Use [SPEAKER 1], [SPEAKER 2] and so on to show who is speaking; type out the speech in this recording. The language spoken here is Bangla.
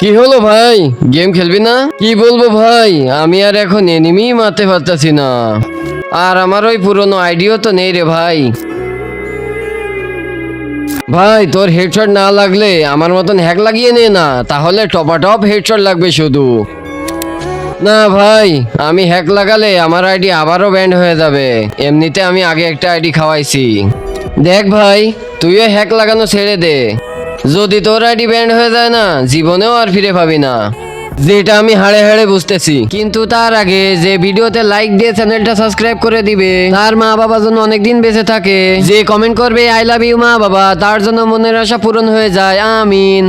[SPEAKER 1] কি হলো ভাই, গেম খেলবি না? কি বলবো ভাই, আমি আর এখন এনিমি মারতে পারতাছি না। আর আমার ওই পুরনো আইডিও তো নেই রে ভাই। ভাই তোর হেডশট না লাগলে আমার মতন হ্যাক লাগিয়ে নে না, তাহলে টপাটপ হেডশট লাগবে শুধু। না ভাই, আমি হ্যাক লাগালে আমার আইডি আবারও ব্যান্ড হয়ে যাবে। এমনিতে আমি আগে একটা আইডি খাওয়াইছি। দেখ ভাই, তুইও হ্যাক লাগানো ছেড়ে দে। যদি তোর আইডি ব্যান্ড হয়ে যায় না, জীবনেও আর ফিরে পাবি না। যেটা আমি হাড়ে হাড়ে বুঝতেছি, কিন্তু তার আগে যে ভিডিওতে লাইক দিয়ে চ্যানেলটা সাবস্ক্রাইব করে দিবে, তার মা বাবা যেন অনেকদিন বেঁচে থাকে। যে কমেন্ট করবে আই লাভ ইউ মা বাবা, তার জন্য মনের আশা পূরণ হয়ে যায়, আমিন।